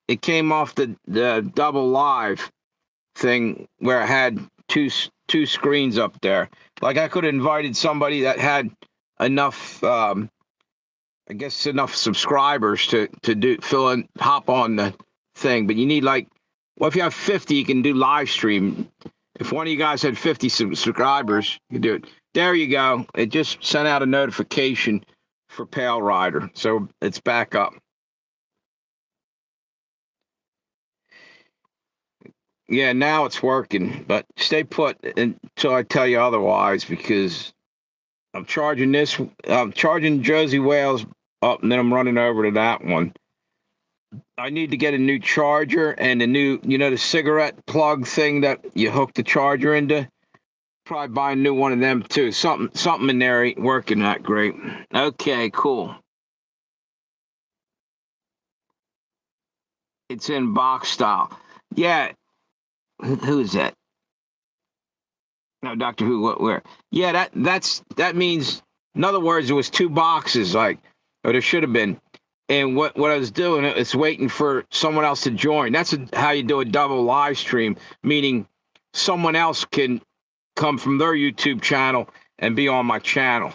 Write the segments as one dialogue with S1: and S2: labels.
S1: it came off the double live thing where it had two screens up there. Like I could have invited somebody that had enough, I guess, enough subscribers to hop on the thing. But you need like, well, if you have 50, you can do live stream. If one of you guys had 50 subscribers, you can do it. There you go. It just sent out a notification for Pale Rider, so it's back up. Yeah, now it's working, but stay put until I tell you otherwise, because I'm charging Jersey Wales up, and then I'm running over to that one. I need to get a new charger and a new, the cigarette plug thing that you hook the charger into. Probably buy a new one of them too. Something in there ain't working that great. Okay, cool. It's in box style. Yeah. Who is that? No, Doctor Who. Where? Yeah, that means. In other words, it was two boxes, or there should have been. And what I was doing is waiting for someone else to join. That's how you do a double live stream, meaning someone else can come from their YouTube channel and be on my channel.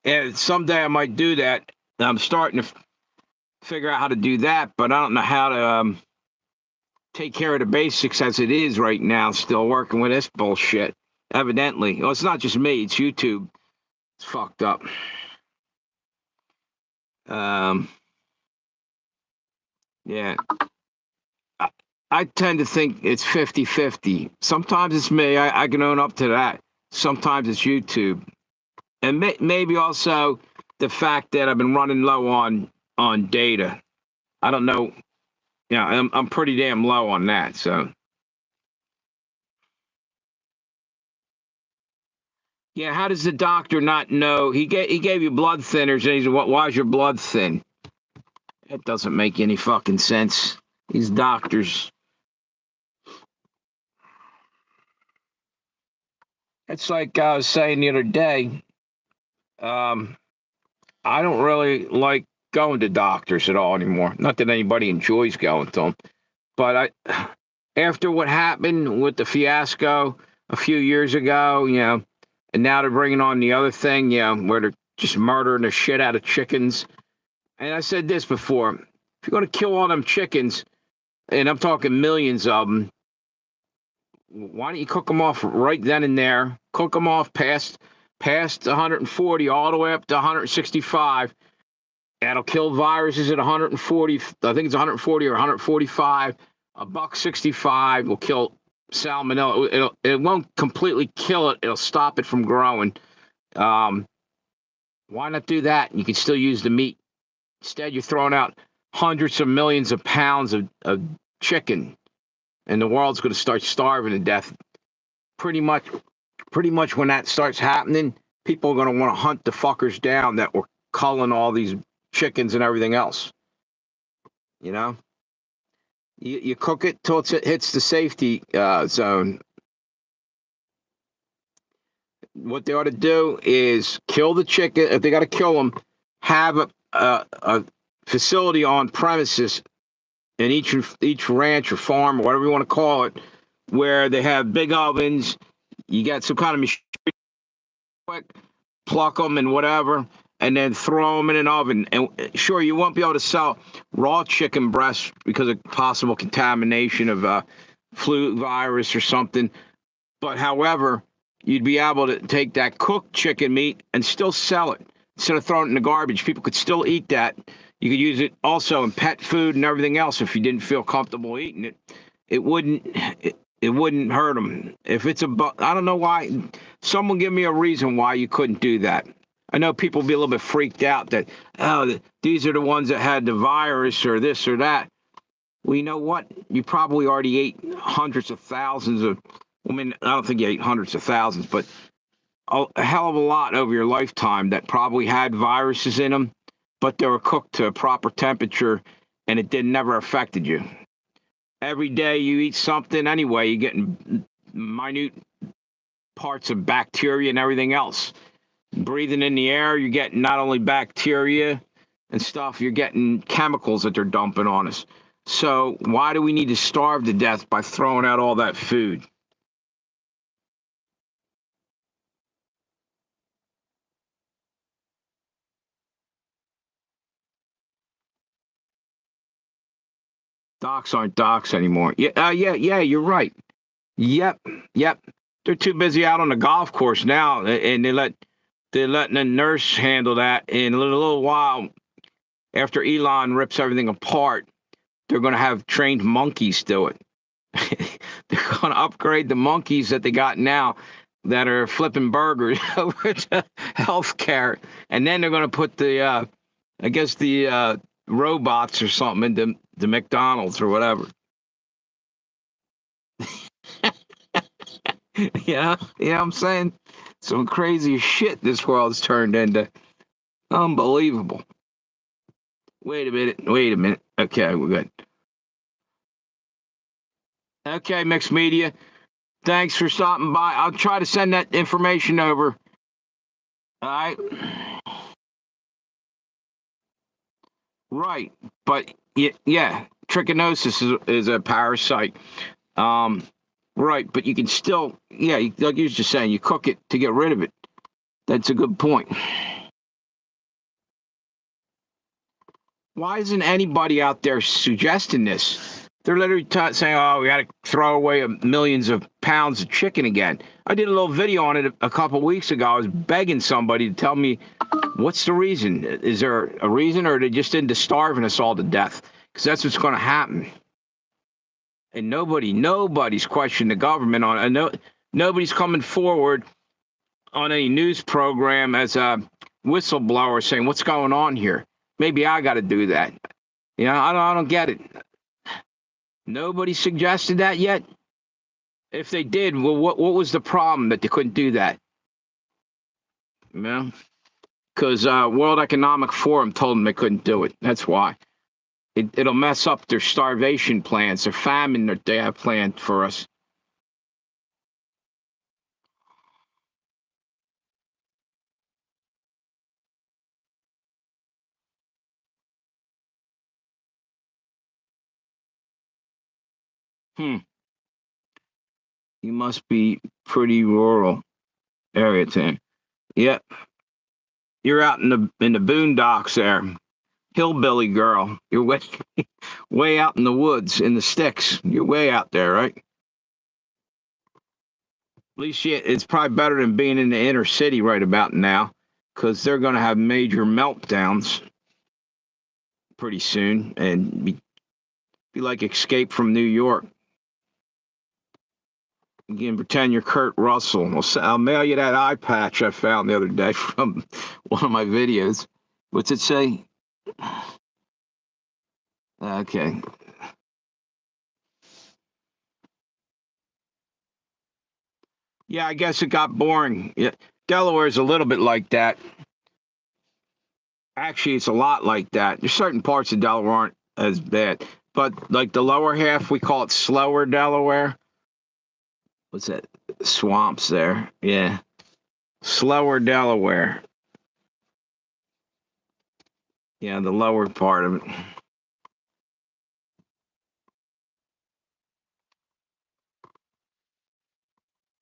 S1: And someday I might do that. I'm starting to figure out how to do that, but I don't know how to take care of the basics as it is right now. Still working with this bullshit. Evidently. Well, it's not just me. It's YouTube. It's fucked up. Yeah. I tend to think it's 50-50. Sometimes it's me. I can own up to that. Sometimes it's YouTube. And maybe also the fact that I've been running low on data. I don't know. Yeah, I'm pretty damn low on that. So. Yeah, how does the doctor not know? He gave you blood thinners, and he said, why is your blood thin? That doesn't make any fucking sense. These doctors. It's like I was saying the other day. I don't really like going to doctors at all anymore. Not that anybody enjoys going to them, but after what happened with the fiasco a few years ago, and now they're bringing on the other thing, where they're just murdering the shit out of chickens. And I said this before: if you're going to kill all them chickens, and I'm talking millions of them, why don't you cook them off right then and there? Cook them off past 140 all the way up to 165. That'll kill viruses at 140. I think it's 140 or 145. $1.65 will kill salmonella. It won't completely kill it. It'll stop it from growing. Why not do that? You can still use the meat. Instead, you're throwing out hundreds of millions of pounds of chicken, and the world's going to start starving to death. Pretty much when that starts happening, people are going to want to hunt the fuckers down that were culling all these chickens and everything else. You cook it till it hits the safety zone. What they ought to do is kill the chicken. If they got to kill them, have a facility on premises in each ranch or farm or whatever you want to call it, where they have big ovens. You got some kind of machine, quick, pluck them and whatever, and then throw them in an oven. And sure, you won't be able to sell raw chicken breasts because of possible contamination of flu virus or something. But however, you'd be able to take that cooked chicken meat and still sell it instead of throwing it in the garbage. People could still eat that. You could use it also in pet food and everything else if you didn't feel comfortable eating it. It wouldn't hurt them. If it's I don't know why. Someone give me a reason why you couldn't do that. I know people be a little bit freaked out that, these are the ones that had the virus or this or that. Well, you know what? You probably already ate hundreds of thousands of, I don't think you ate hundreds of thousands, but a hell of a lot over your lifetime that probably had viruses in them, but they were cooked to a proper temperature and it never affected you. Every day you eat something anyway, you're getting minute parts of bacteria and everything else. Breathing in the air, you're getting not only bacteria and stuff, you're getting chemicals that they're dumping on us. So why do we need to starve to death by throwing out all that food? Docks aren't docks anymore. Yeah, yeah. You're right. Yep, yep. They're too busy out on the golf course now, and they're letting the nurse handle that. In a little while, after Elon rips everything apart, they're going to have trained monkeys do it. They're going to upgrade the monkeys that they got now that are flipping burgers over to healthcare, and then they're going to put I guess the robots or something into the McDonald's or whatever. Yeah, I'm saying some crazy shit this world's turned into. Unbelievable. Wait a minute. Okay, we're good. Okay, mixed media. Thanks for stopping by. I'll try to send that information over. All right. Right. But yeah, trichinosis is a parasite. Um, right. But you can still, yeah, like you was just saying, you cook it to get rid of it. That's a good point. Why isn't anybody out there suggesting this? They're literally saying, "Oh, we got to throw away millions of pounds of chicken again." I did a little video on it a couple of weeks ago. I was begging somebody to tell me what's the reason. Is there a reason, or are they just into starving us all to death? Because that's what's going to happen. And nobody's questioning the government on it. No, nobody's coming forward on any news program as a whistleblower saying, "What's going on here?" Maybe I got to do that. I don't get it. Nobody suggested that yet. If they did, well, what was the problem that they couldn't do that? Because World Economic Forum told them they couldn't do it. That's why. It'll mess up their starvation plans, their famine that they have planned for us. You must be pretty rural area, Tim. Yep. You're out in the boondocks there. Hillbilly girl. You're way out in the woods, in the sticks. You're way out there, right? At least it's probably better than being in the inner city right about now, because they're going to have major meltdowns pretty soon and be like Escape from New York. You can pretend you're Kurt Russell. I'll mail you that eye patch I found the other day from one of my videos. What's it say? Okay. Yeah, I guess it got boring. Yeah, Delaware's a little bit like that. Actually, it's a lot like that. There's certain parts of Delaware aren't as bad, but like the lower half, we call it slower Delaware. What's that? Swamps there. Yeah. Slower Delaware. Yeah, the lower part of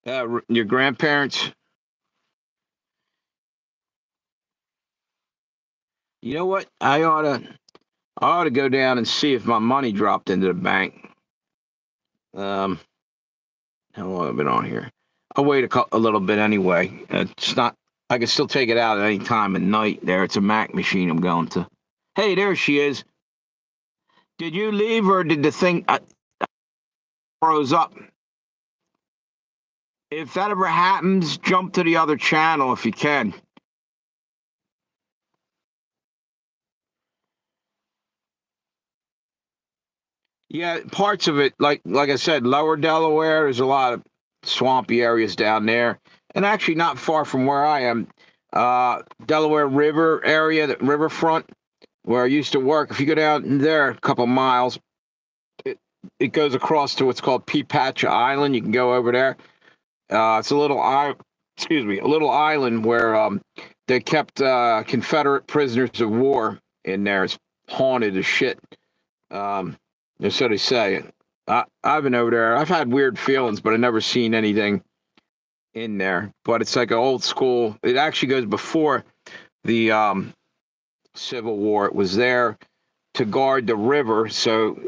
S1: it. Your grandparents. You know what? I ought to go down and see if my money dropped into the bank. How long have I been on here? I'll wait a little bit anyway. It's not. I can still take it out at any time at night. There, it's a Mac machine. I'm going to. Hey, there she is. Did you leave or did the thing froze up? If that ever happens, jump to the other channel if you can. Yeah, parts of it, like I said, lower Delaware, there's a lot of swampy areas down there. And actually not far from where I am. Delaware River area, the riverfront, where I used to work. If you go down there a couple miles, it goes across to what's called Peepacha Island. You can go over there. It's a little a little island where they kept Confederate prisoners of war in there. It's haunted as shit. So they say. I've been over there. I've had weird feelings, but I've never seen anything in there. But it's like an old school. It actually goes before the Civil War. It was there to guard the river. So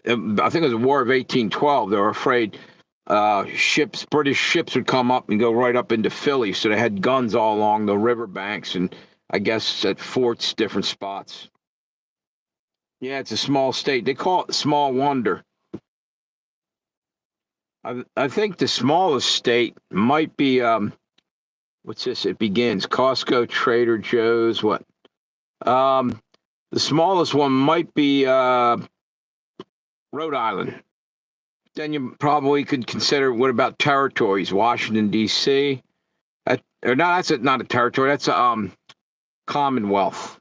S1: I think it was a War of 1812. They were afraid British ships would come up and go right up into Philly. So they had guns all along the riverbanks and I guess at forts, different spots. Yeah, it's a small state. They call it Small Wonder. I think the smallest state might be what's this? It begins Costco, Trader Joe's. What? The smallest one might be Rhode Island. Then you probably could consider what about territories? Washington D.C. Or no, that's not a territory. That's a Commonwealth.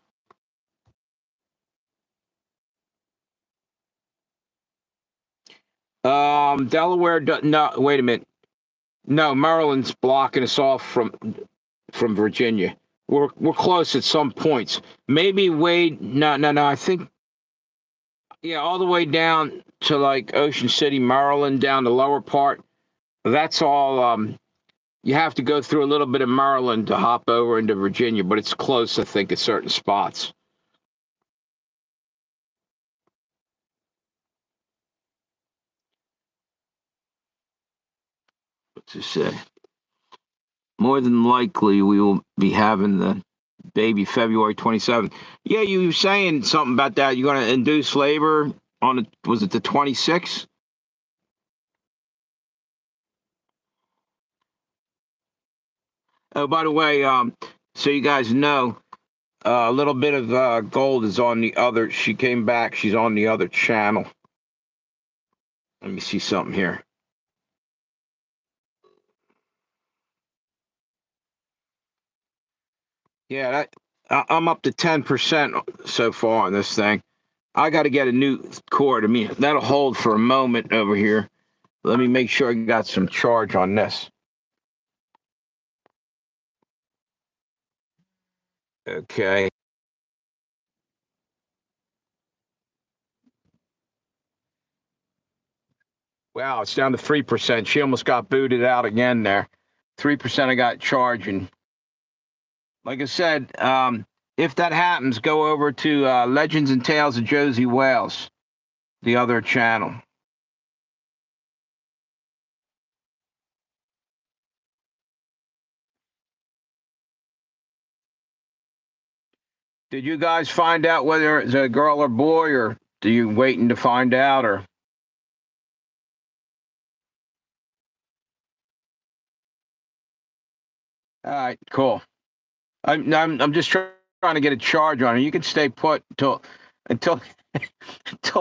S1: Delaware. No, wait a minute. No, Maryland's blocking us off from Virginia. We're close at some points. Maybe Wade. No. I think yeah, all the way down to like Ocean City, Maryland, down the lower part. That's all. You have to go through a little bit of Maryland to hop over into Virginia, but it's close, I think, at certain spots. What to say? More than likely, we will be having the baby February 27th. Yeah, you were saying something about that. You're going to induce labor on it. Was it the 26th? Oh, by the way, so you guys know, a little bit of gold is on the other. She came back. She's on the other channel. Let me see something here. Yeah, I'm up to 10% so far on this thing. I got to get a new cord. I mean, that'll hold for a moment over here. Let me make sure I got some charge on this. Okay. Wow, it's down to 3%. She almost got booted out again there. 3% I got charging. Like I said, if that happens, go over to Legends and Tales of Josie Wales, the other channel. Did you guys find out whether it's a girl or boy, or do you waiting to find out, or? All right, cool. I'm just trying to get a charge on it. You can stay put until until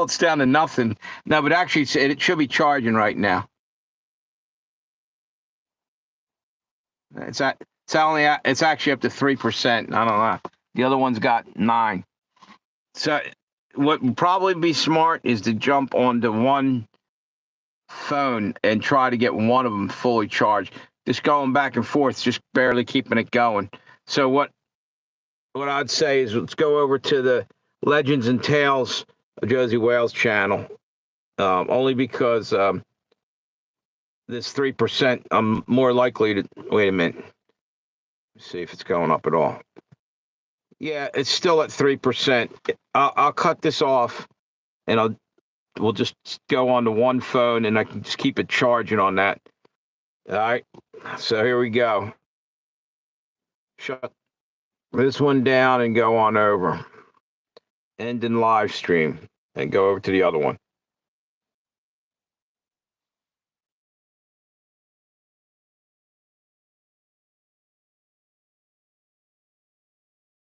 S1: it's down to nothing. No, but actually, it should be charging right now. It's actually up to 3%. I don't know. The other one's got 9. So what would probably be smart is to jump onto one phone and try to get one of them fully charged. Just going back and forth, just barely keeping it going. So what I'd say is let's go over to the Legends and Tales of Josie Wales channel, only because this 3%, I'm more likely to wait a minute. Let's see if it's going up at all. Yeah, it's still at 3%. I'll cut this off, and we'll just go on to one phone, and I can just keep it charging on that. All right. So here we go. Shut this one down and go on over. End in live stream and go over to the other one.